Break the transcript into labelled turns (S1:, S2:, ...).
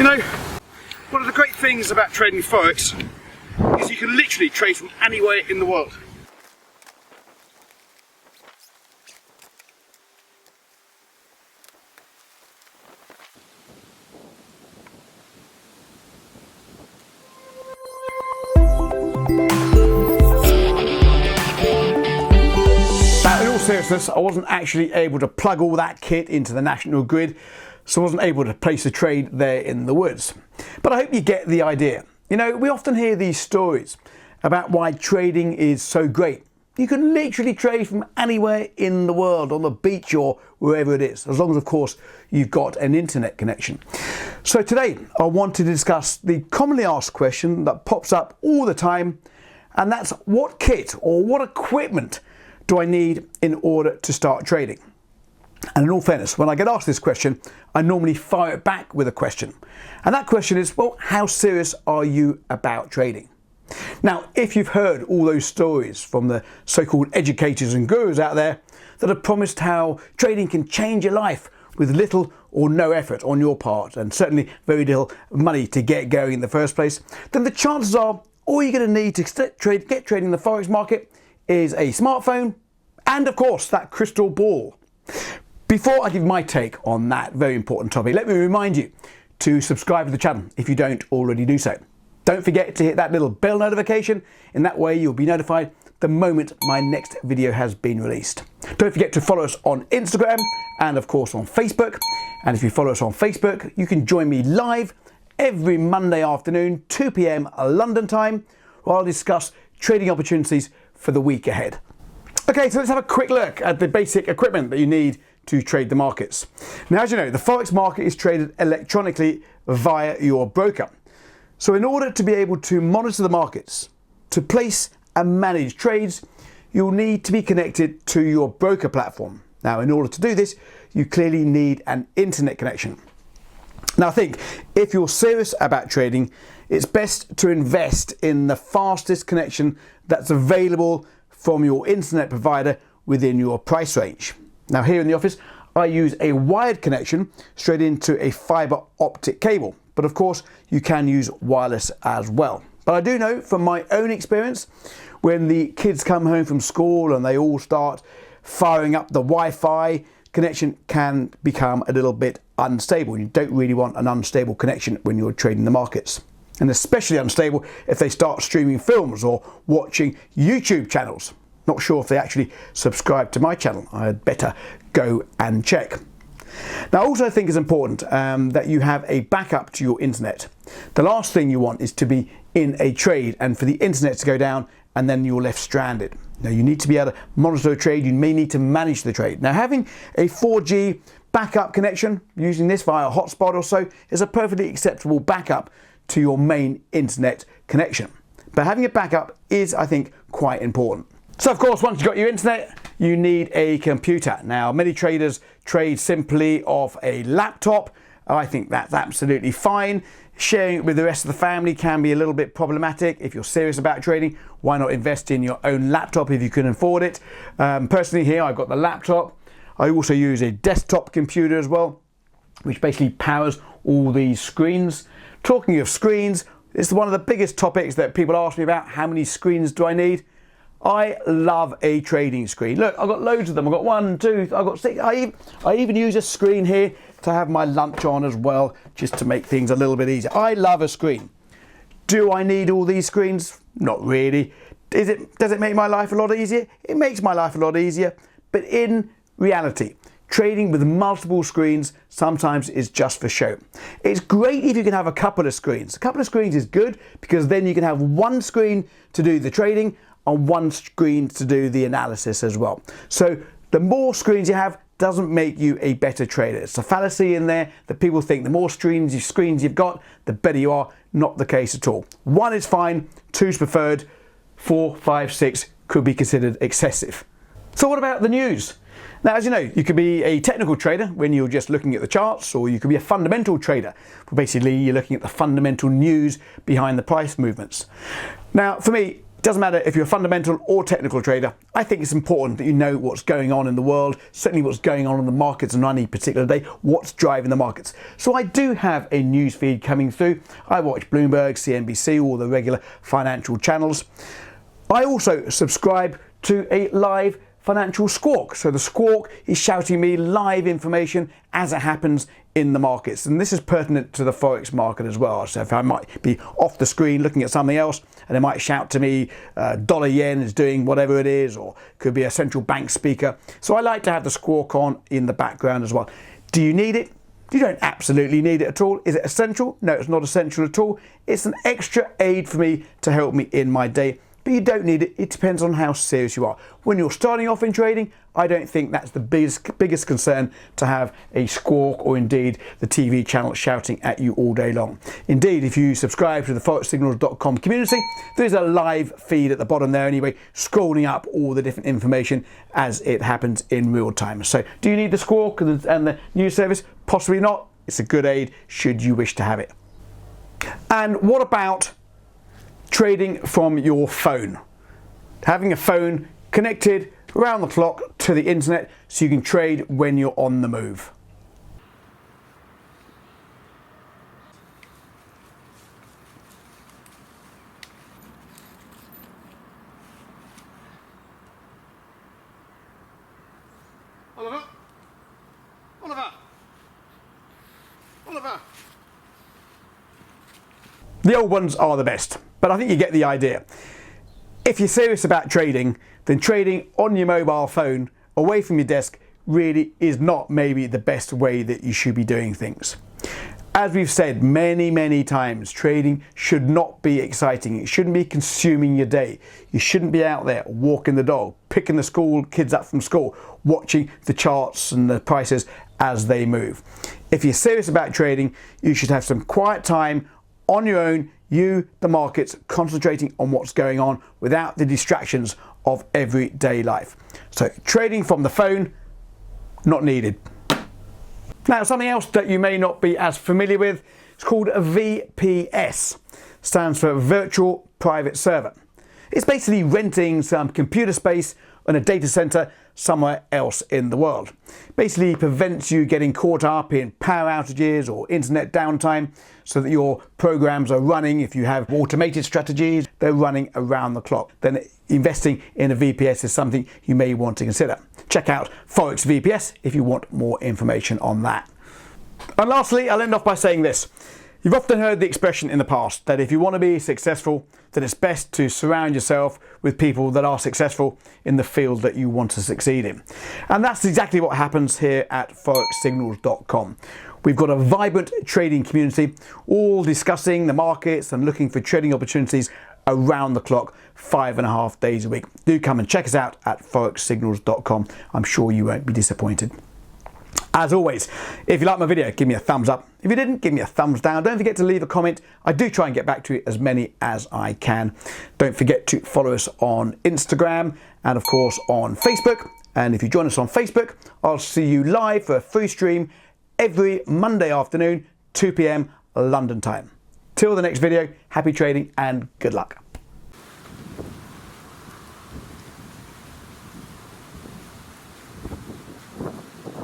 S1: You know, one of the great things about trading Forex is you can literally trade from anywhere in the world. Now, in all seriousness, I wasn't actually able to plug all that kit into the national grid, so I wasn't able to place a trade there in the woods. But I hope you get the idea. You know, we often hear these stories about why trading is so great. You can literally trade from anywhere in the world, on the beach or wherever it is, as long as, of course, you've got an internet connection. So today, I want to discuss the commonly asked question that pops up all the time, and that's what kit or what equipment do I need in order to start trading? And in all fairness, when I get asked this question, I normally fire it back with a question. And that question is, well, how serious are you about trading? Now, if you've heard all those stories from the so-called educators and gurus out there that have promised how trading can change your life with little or no effort on your part, and certainly very little money to get going in the first place, then the chances are all you're going to need to get trading in the Forex market is a smartphone and, of course, that crystal ball. Before I give my take on that very important topic, let me remind you to subscribe to the channel if you don't already do so. Don't forget to hit that little bell notification. In that way, you'll be notified the moment my next video has been released. Don't forget to follow us on Instagram and, of course, on Facebook. And if you follow us on Facebook, you can join me live every Monday afternoon, 2 p.m. London time, where I'll discuss trading opportunities for the week ahead. Okay, so let's have a quick look at the basic equipment that you need to trade the markets. Now, as you know, the Forex market is traded electronically via your broker. So in order to be able to monitor the markets, to place and manage trades, you'll need to be connected to your broker platform. Now, in order to do this, you clearly need an internet connection. Now, I think if you're serious about trading, it's best to invest in the fastest connection that's available from your internet provider within your price range. Now, here in the office, I use a wired connection straight into a fiber optic cable. But of course, you can use wireless as well. But I do know from my own experience, when the kids come home from school and they all start firing up the Wi-Fi, connection can become a little bit unstable. You don't really want an unstable connection when you're trading the markets. And especially unstable if they start streaming films or watching YouTube channels. Not sure if they actually subscribe to my channel. I'd better go and check. Now, I also think it's important that you have a backup to your internet. The last thing you want is to be in a trade and for the internet to go down and then you're left stranded. Now, you need to be able to monitor a trade. You may need to manage the trade. Now, having a 4G backup connection, using this via a hotspot or so, is a perfectly acceptable backup to your main internet connection. But having a backup is, I think, quite important. So, of course, once you've got your internet, you need a computer. Now, many traders trade simply off a laptop. I think that's absolutely fine. Sharing it with the rest of the family can be a little bit problematic. If you're serious about trading, why not invest in your own laptop if you can afford it? Personally here, I've got the laptop. I also use a desktop computer as well, which basically powers all these screens. Talking of screens, it's one of the biggest topics that people ask me about. How many screens do I need? I love a trading screen. Look, I've got loads of them. I've got 1, 2, I've got 6. I even use a screen here to have my lunch on as well, just to make things a little bit easier. I love a screen. Do I need all these screens? Not really. Does it make my life a lot easier? It makes my life a lot easier. But in reality, trading with multiple screens sometimes is just for show. It's great if you can have a couple of screens. A couple of screens is good because then you can have one screen to do the trading and one screen to do the analysis as well. So the more screens you have doesn't make you a better trader. It's a fallacy in there that people think the more screens you've got, the better you are. Not the case at all. 1 is fine, 2 is preferred, 4, 5, 6 could be considered excessive. So what about the news? Now, as you know, you could be a technical trader when you're just looking at the charts, or you could be a fundamental trader. Basically, you're looking at the fundamental news behind the price movements. Now, for me, Doesn't matter if you're a fundamental or technical trader, I think it's important that you know what's going on in the world, certainly what's going on in the markets on any particular day, what's driving the markets. So I do have a news feed coming through. I watch Bloomberg, CNBC, all the regular financial channels. I also subscribe to a live financial squawk. So the squawk is shouting me live information as it happens in the markets. And this is pertinent to the Forex market as well. So if I might be off the screen looking at something else and they might shout to me, dollar yen is doing whatever it is, or could be a central bank speaker. So I like to have the squawk on in the background as well. Do you need it? You don't absolutely need it at all. Is it essential? No, it's not essential at all. It's an extra aid for me to help me in my day. But you don't need it. It depends on how serious you are. When you're starting off in trading, I don't think that's the biggest concern to have a squawk or indeed the TV channel shouting at you all day long. Indeed, if you subscribe to the forex-signals.com community, there's a live feed at the bottom there anyway, scrolling up all the different information as it happens in real time. So do you need the squawk and the news service? Possibly not. It's a good aid should you wish to have it. And what about trading from your phone? Having a phone connected around the clock to the internet so you can trade when you're on the move.
S2: Oliver? Oliver? Oliver?
S1: The old ones are the best, but I think you get the idea. If you're serious about trading, then trading on your mobile phone away from your desk really is not maybe the best way that you should be doing things. As we've said many times, trading should not be exciting. It shouldn't be consuming your day. You shouldn't be out there walking the dog, picking the school kids up from school, watching the charts and the prices as they move. If you're serious about trading, you should have some quiet time on your own, you, the markets, concentrating on what's going on without the distractions of everyday life. So trading from the phone, not needed. Now, something else that you may not be as familiar with, it's called a VPS. Stands for Virtual Private Server. It's basically renting some computer space on a data center somewhere else in the world. Basically prevents you getting caught up in power outages or internet downtime so that your programs are running. If you have automated strategies, they're running around the clock. Then investing in a VPS is something you may want to consider. Check out Forex VPS if you want more information on that. And lastly, I'll end off by saying this. You've often heard the expression in the past that if you want to be successful, then it's best to surround yourself with people that are successful in the field that you want to succeed in. And that's exactly what happens here at forex-signals.com. We've got a vibrant trading community, all discussing the markets and looking for trading opportunities around the clock, 5.5 days a week. Do come and check us out at forex-signals.com. I'm sure you won't be disappointed. As always, if you like my video, give me a thumbs up. If you didn't, give me a thumbs down. Don't forget to leave a comment. I do try and get back to as many as I can. Don't forget to follow us on Instagram and of course on Facebook. And if you join us on Facebook, I'll see you live for a free stream every Monday afternoon, 2 p.m. London time. Till the next video, happy trading and good luck.